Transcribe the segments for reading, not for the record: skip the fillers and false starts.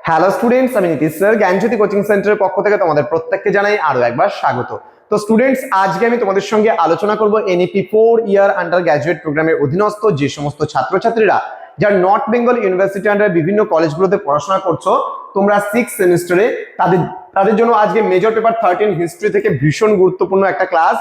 Hello students, আমি Nitish sir জ্ঞানজ্যোতি coaching সেন্টারের পক্ষ থেকে তোমাদের প্রত্যেককে জানাই আরো একবার স্বাগত। তো স্টুডেন্টস, আজকে আমি তোমাদের সঙ্গে আলোচনা করব এনইপি 4 ইয়ার আন্ডার গ্র্যাজুয়েট প্রোগ্রামের অধীনস্থ যে সমস্ত ছাত্রছাত্রীরা যারা নর্থ বেঙ্গল ইউনিভার্সিটি আন্ডার বিভিন্ন কলেজগুলোতে পড়াশোনা করছো, তোমরা 6 সেমিস্টারে তাদের জন্য আজকে মেজর পেপার 13 হিস্ট্রি থেকে ভীষণ গুরুত্বপূর্ণ একটা ক্লাস,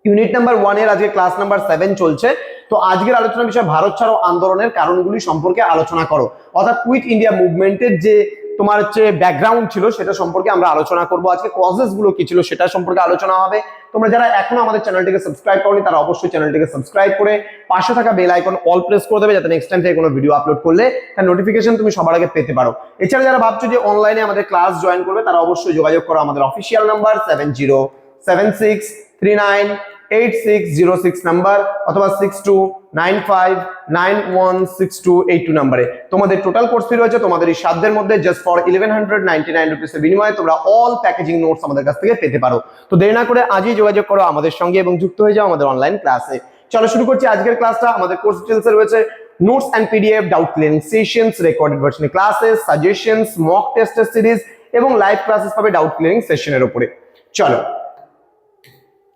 ইউনিট নাম্বার 1 এর আজকে ক্লাস নাম্বার 7 চলছে। তো আজকের আলোচনার বিষয় ভারত ছাড়ো আন্দোলনের কারণগুলি সম্পর্কে আলোচনা করো, অর্থাৎ কুইট ইন্ডিয়া মুভমেন্টের যে তোমার হচ্ছে ব্যাকগ্রাউন্ড ছিল সেটা সম্পর্কে আমরা আলোচনা করব। আজকে কজেস গুলো কি ছিল সেটা সম্পর্কে আলোচনা হবে। তোমরা যারা এখনো আমাদের চ্যানেলটিকে সাবস্ক্রাইব করনি তারা অবশ্যই চ্যানেলটিকে সাবস্ক্রাইব করে পাশে থাকা বেল আইকন অল প্রেস করে দেবে, যাতে নেক্সট টাইম থেকে কোনো ভিডিও আপলোড করলে তার নোটিফিকেশন তুমি সবার আগে পেতে পারো। এছাড়া যারা ভাবছো যে অনলাইনে আমাদের ক্লাস জয়েন করবে তারা অবশ্যই যোগাযোগ করো আমাদের অফিসিয়াল নাম্বার 7076398606 নাম্বার অথবা 6295916282 নাম্বারে। তোমাদের টোটাল কোর্স ফি রয়েছে তোমাদের এই সাধ্যের মধ্যে জাস্ট ফর 1199 রুপিস এর বিনিময়ে তোমরা অল প্যাকেজিং নোটস আমাদের কাছ থেকে পেতে পারো। তো দেরি না করে আজই যোগাযোগ করো আমাদের সঙ্গে এবং যুক্ত হয়ে যাও আমাদের অনলাইন ক্লাসে। চলো শুরু করছি আজকের ক্লাসটা। আমাদের কোর্স ডিটেইলসে রয়েছে notes and PDF, doubt clearing sessions, recorded version classes, suggestions, mock টেস্টের সিরিজ এবং লাইভ ক্লাসেস পাবে ডাউট ক্লিয়ারিং সেশনের উপরে। চলো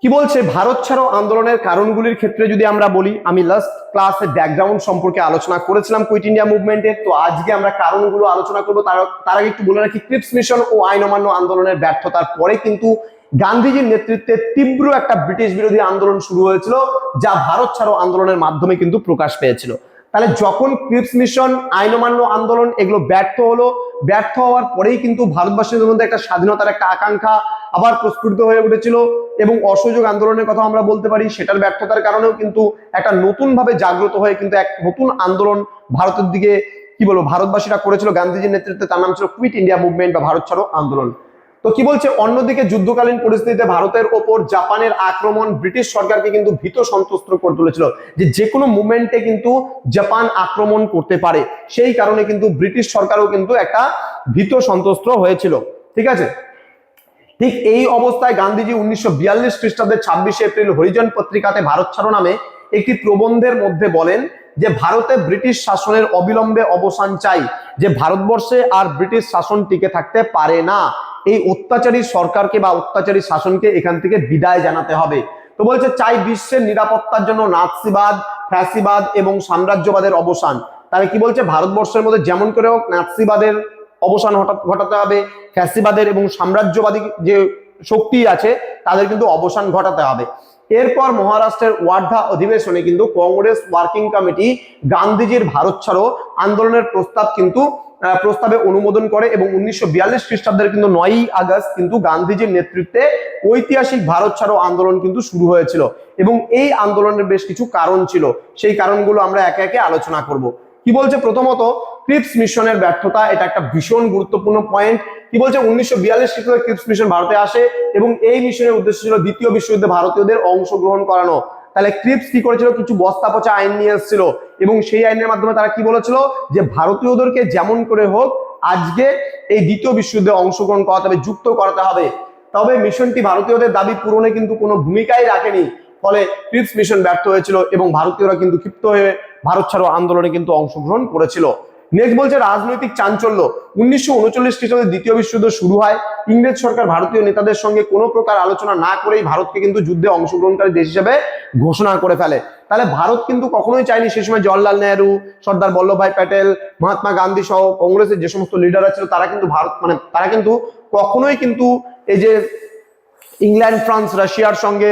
কি বলছে ভারত ছাড়ো আন্দোলনের কারণগুলির ক্ষেত্রে যদি আমরা বলি, আমি লাস্ট ক্লাসে ব্যাকগ্রাউন্ড সম্পর্কে আলোচনা করেছিলাম কুইট ইন্ডিয়া মুভমেন্টের। তো আজকে আমরা কারণগুলো আলোচনা করবো। তার আগে একটু বলে রাখি, ক্রিপস মিশন ও আইন অমান্য আন্দোলনের ব্যর্থতার পরে কিন্তু গান্ধীজির নেতৃত্বে তীব্র একটা ব্রিটিশ বিরোধী আন্দোলন শুরু হয়েছিল, যা ভারত ছাড়ো আন্দোলনের মাধ্যমে কিন্তু প্রকাশ পেয়েছিল। তাহলে যখন ক্রিপস মিশন, আইন অমান্য আন্দোলন এগুলো ব্যর্থ হলো, ব্যর্থ হওয়ার পরেই কিন্তু ভারতবাসীদের মধ্যে একটা স্বাধীনতার একটা আকাঙ্ক্ষা আবার প্রস্ফুটিত হয়ে উঠেছিল এবং অসহযোগ আন্দোলনের কথা আমরা বলতে পারি। সেটার ব্যর্থতার কারণেও কিন্তু একটা নতুন ভাবে জাগ্রত হয়ে কিন্তু এক নতুন আন্দোলন ভারতের দিকে কি বলবো ভারতবাসীরা করেছিল গান্ধীজির নেতৃত্বে। তার নাম ছিল কুইট ইন্ডিয়া মুভমেন্ট বা ভারত ছাড়ো আন্দোলন। তো কি বলছে, অন্যদিকে যুদ্ধকালীন পরিস্থিতিতে ভারতের ওপর জাপানের আক্রমণ ব্রিটিশ সরকারকে কিন্তু ভীত সন্ত্রস্ত করে তুলেছিল, যে কোনো মুভমেন্টে কিন্তু জাপান আক্রমণ করতে পারে। সেই কারণে কিন্তু ব্রিটিশ সরকারও কিন্তু একটা ভীত সন্ত্রস্ত হয়েছিল। ঠিক আছে, ঠিক এই অবস্থায় গান্ধীজি 1942 খ্রিস্টাব্দের 26শে এপ্রিল হরিজন পত্রিকাতে ভারত ছাড়ো নামে একটি প্রবন্ধের মধ্যে বলেন যে ভারতে ব্রিটিশ শাসনের অবিলম্বে অবসান চাই, যে ভারতবর্ষে আর ব্রিটিশ শাসন টিকে থাকতে পারে না, এই অত্যাচারী সরকারকে বা অত্যাচারী শাসনকে এখান থেকে বিদায় জানাতে হবে। তো বলছে চাই বিশ্বের নিরাপত্তার জন্য নাৎসিবাদ, ফ্যাসিবাদ এবং সাম্রাজ্যবাদের অবসান। তাহলে কি বলছে, ভারতবর্ষের মধ্যে যেমন করে হোক নাৎসিবাদের অবসান ঘটাতে হবে, ফ্যাসিবাদের এবং সাম্রাজ্যবাদী যে শক্তি আছে তাদের কিন্তু অবসান ঘটাতে হবে। এরপর মহারাষ্ট্রের ওয়ার্ধা অধিবেশনে কিন্তু কংগ্রেস ওয়ার্কিং কমিটি গান্ধীজির ভারত ছাড়ো আন্দোলনের প্রস্তাবে অনুমোদন করে এবং 1942 খ্রিস্টাব্দের কিন্তু 9ই আগস্ট কিন্তু গান্ধীজির নেতৃত্বে ঐতিহাসিক ভারত ছাড়ো আন্দোলন কিন্তু শুরু হয়েছিল এবং এই আন্দোলনের বেশ কিছু কারণ ছিল। সেই কারণগুলো আমরা একে একে আলোচনা করব। কি বলছে, প্রথমত ক্রিপস মিশনের ব্যর্থতা, এটা একটা ভীষণ গুরুত্বপূর্ণ পয়েন্ট। কি বলছে, 1942 খ্রিস্টাব্দে ক্রিপস মিশন ভারতে আসে এবং এই মিশনের উদ্দেশ্য ছিল দ্বিতীয় বিশ্বযুদ্ধে ভারতীয়দের অংশগ্রহণ করানো। তাহলে ক্রিপস কি করেছিল, কিছু বস্তা পচা আইন নিয়ে এসেছিল এবং সেই আইনের মাধ্যমে তারা কি বলেছিল যে ভারতীয়দেরকে যেমন করে হোক আজকে এই দ্বিতীয় বিশ্বযুদ্ধে অংশগ্রহণ করাতে হবে, যুক্ত করাতে হবে। তবে মিশনটি ভারতীয়দের দাবি পূরণে কিন্তু কোনো ভূমিকাই রাখেনি, ফলে ক্রিপস মিশন ব্যর্থ হয়েছিল এবং ভারতীয়রা কিন্তু ক্ষিপ্ত হয়ে ভারত ছাড়ো আন্দোলনে কিন্তু অংশগ্রহণ করেছিল। নেক্সট বলছে রাজনৈতিক চাঞ্চল্য। 1939 খ্রিস্টাব্দে দ্বিতীয় বিশ্বযুদ্ধ শুরু হয়। ইংরেজ সরকার ভারতীয় নেতাদের সঙ্গে কোনো প্রকার আলোচনা না করেই ভারতকে কিন্তু যুদ্ধে অংশগ্রহণকারী দেশ হিসেবে ঘোষণা করে ফেলে। তাহলে ভারত কিন্তু কখনোই চায়নি, সে সময় জওয়াহরলাল নেহরু, সর্দার বল্লভভাই প্যাটেল, মহাত্মা গান্ধী সহ কংগ্রেসের যে সমস্ত লিডাররা ছিল তারা কিন্তু তারা কিন্তু কখনোই কিন্তু এই যে ইংল্যান্ড, ফ্রান্স, রাশিয়ার সঙ্গে,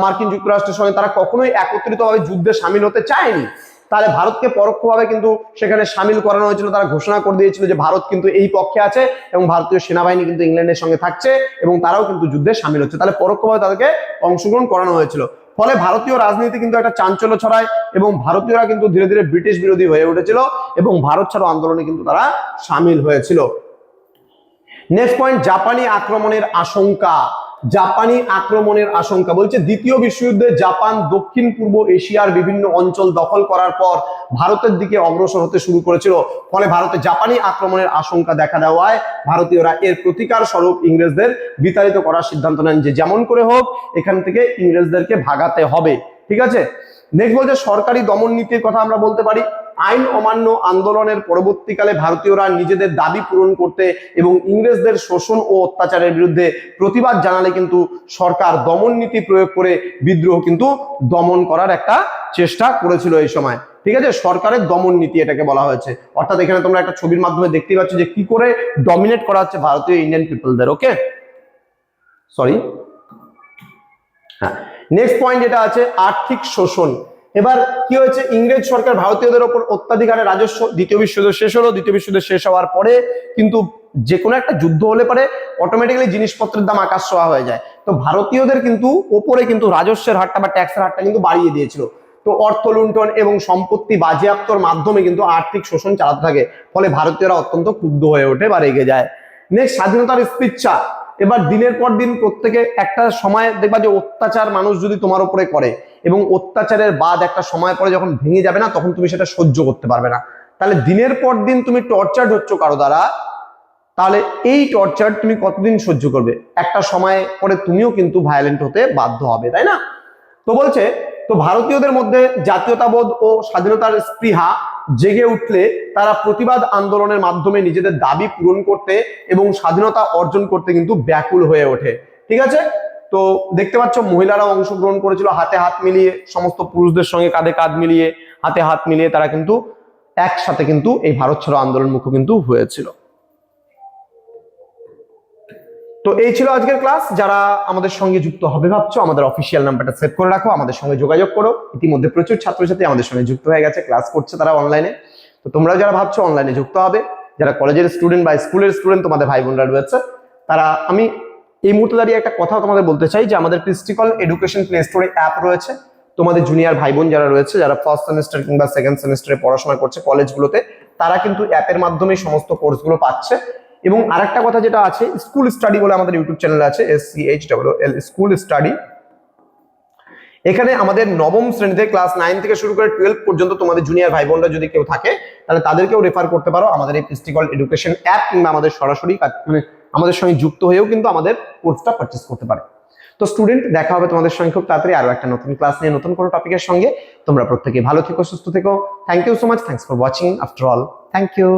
মার্কিন যুক্তরাষ্ট্রের সঙ্গে তারা কখনোই একত্রিতভাবে যুদ্ধে সামিল হতে চায়নি। তাহলে ভারতকে পরোক্ষভাবে কিন্তু সেখানে সামিল করানো হয়েছিল। তারা ঘোষণা করে দিয়েছিল যে ভারত কিন্তু এই পক্ষে আছে এবং ভারতীয় সেনাবাহিনী কিন্তু ইংল্যান্ডের সঙ্গে থাকছে এবং তারাও কিন্তু যুদ্ধে সামিল হচ্ছে। তাহলে পরোক্ষভাবে তাদেরকে অংশগ্রহণ করানো হয়েছিল। ফলে ভারতীয় রাজনীতি কিন্তু একটা চাঞ্চল্য ছড়ায় এবং ভারতীয়রা কিন্তু ধীরে ধীরে ব্রিটিশ বিরোধী হয়ে উঠেছিল এবং ভারত ছাড়ো আন্দোলনে কিন্তু তারা সামিল হয়েছিল। নেক্সট পয়েন্ট, জাপানি আক্রমণের আশঙ্কা। জাপানি আক্রমণের আশঙ্কা বলছে দ্বিতীয় বিশ্বযুদ্ধে জাপান দক্ষিণ পূর্ব এশিয়ার বিভিন্ন অঞ্চল দখল করার পর ভারতের দিকে অগ্রসর হতে শুরু করেছিল। ফলে ভারতে জাপানি আক্রমণের আশঙ্কা দেখা দেওয়ায় ভারতীয়রা এর প্রতিকার স্বরূপ ইংরেজদের বিতাড়িত করার সিদ্ধান্ত নেন, যে যেমন করে হোক এখান থেকে ইংরেজদেরকে ভাগাতে হবে। ঠিক আছে। নেক্সট বলছে সরকারি দমন নীতির কথা আমরা বলতে পারি। আইন অমান্য আন্দোলনের পরবর্তীকালে ভারতীয়রা নিজেদের দাবি পূরণ করতে এবং ইংরেজদের শোষণ ও অত্যাচারের বিরুদ্ধে প্রতিবাদ জানালে কিন্তু সরকার দমন নীতি প্রয়োগ করে বিদ্রোহ কিন্তু দমন করার একটা চেষ্টা করেছিল এই সময়। ঠিক আছে, সরকারের দমন নীতি এটাকে বলা হয়েছে। অর্থাৎ এখানে তোমরা একটা ছবির মাধ্যমে দেখতে পাচ্ছ যে কি করে ডমিনেট করা হচ্ছে ভারতীয় ইন্ডিয়ান পিপলদের। ওকে, সরি। হ্যাঁ, নেক্সট পয়েন্ট যেটা আছে আর্থিক শোষণ। এবার কি হয়েছে, ইংরেজ সরকার ভারতীয়দের ওপর অত্যাধিক হারে রাজস্ব, দ্বিতীয় বিশ্বযুদ্ধ শেষ হলো। দ্বিতীয় বিশ্বযুদ্ধ শেষ হওয়ার পরে কিন্তু যে কোনো একটা যুদ্ধ হলে পরে অটোমেটিক্যালি জিনিসপত্রের দাম আকাশ ছোঁয়া হয়ে যায়। তো ভারতীয়দের কিন্তু ওপরে কিন্তু রাজস্বের হারটা বা ট্যাক্সের হারটা কিন্তু বাড়িয়ে দিয়েছিল। তো অর্থ লুণ্ঠন এবং সম্পত্তি বাজেয়াপ্তর মাধ্যমে কিন্তু আর্থিক শোষণ চালাতে থাকে, ফলে ভারতীয়রা অত্যন্ত ক্ষুব্ধ হয়ে ওঠে বা রেগে যায়। নেক্সট স্বাধীনতার স্পিচ্ছা। এবার দিনের পর দিন প্রত্যেকে একটা সময় দেখবা যে অত্যাচার মানুষ যদি তোমার উপরে করে এবং অত্যাচারের বাদ একটা সময় পরে যখন ভেঙে যাবে না, তখন তুমি সেটা সহ্য করতে পারবে না। তাহলে দিনের পর দিন তুমি টর্চার্ড হচ্ছ কারো দ্বারা, তাহলে এই টর্চার তুমি কতদিন সহ্য করবে? একটা সময় পরে তুমিও কিন্তু ভায়োলেন্ট হতে বাধ্য হবে, তাই না? তো বলছে, তো ভারতীয়দের মধ্যে জাতীয়তাবোধ ও স্বাধীনতার স্পৃহা জেগে উঠলে তারা প্রতিবাদ আন্দোলনের মাধ্যমে নিজেদের দাবি পূরণ করতে এবং স্বাধীনতা অর্জন করতে কিন্তু ব্যাকুল হয়ে ওঠে। ঠিক আছে, তো দেখতে পাচ্ছ মহিলারাও অংশগ্রহণ করেছিল হাতে হাত মিলিয়ে, সমস্ত পুরুষদের সঙ্গে কাঁধে কাঁধ মিলিয়ে, হাতে হাত মিলিয়ে তারা কিন্তু একসাথে কিন্তু এই ভারত ছাড়ো আন্দোলন মুখ কিন্তু হয়েছিল। তো এই ছিল আজকের ক্লাস। যারা আমাদের সঙ্গে যুক্ত হবে ভাবছো, আমাদের অফিসিয়াল নাম্বারটা সেভ করে রাখো, আমাদের সঙ্গে যোগাযোগ করো। ইতিমধ্যে প্রচুর ছাত্রছাত্রী আমাদের সঙ্গে যুক্ত হয়ে গেছে, ক্লাস করছে তারা অনলাইনে। তো তোমরাও যারা ভাবছো অনলাইনে যুক্ত হবে, যারা কলেজের স্টুডেন্ট বা স্কুলের স্টুডেন্ট তোমাদের ভাই বোনরা রয়েছে, তারা, আমি এই মুহূর্তে দাঁড়িয়ে একটা কথা তোমাদের বলতে চাই যে আমাদের ক্রিস্টিকল এডুকেশন প্লে স্টোরে অ্যাপ রয়েছে। তোমাদের জুনিয়র ভাই বোন যারা রয়েছে, যারা ফার্স্ট সেমিস্টার কিংবা সেকেন্ড সেমিস্টারে পড়াশোনা করছে কলেজগুলোতে, তারা কিন্তু অ্যাপের মাধ্যমে সমস্ত কোর্সগুলো পাচ্ছে। এবং আরেকটা কথা যেটা আছে, স্কুল স্টাডি বলে আমাদের ইউটিউব চ্যানেল আছে, SCHLL স্কুল স্টাডি। এখানে আমাদের নবম শ্রেণীতে ক্লাস 9 থেকে শুরু করে 12 পর্যন্ত তোমাদের জুনিয়র ভাই বোনরা যদি কেউ থাকে, তাহলে তাদেরকেও রেফার করতে পারো আমাদের এই ক্রিস্টিকল এডুকেশন অ্যাপ, কিংবা আমাদের সরাসরি মানে আমাদের সঙ্গে যুক্ত হয়েও কিন্তু আমাদের কোর্সটা পারচেজ করতে পারে। তো স্টুডেন্ট, দেখা হবে তোমাদের সঙ্গে খুব তাড়াতাড়ি আরো একটা নতুন ক্লাস নিয়ে, নতুন কোনো টপিকের সঙ্গে। তোমরা প্রত্যেকে ভালো থেকো, সুস্থ থেকো। Thank you so much, thanks for watching after all, thank you.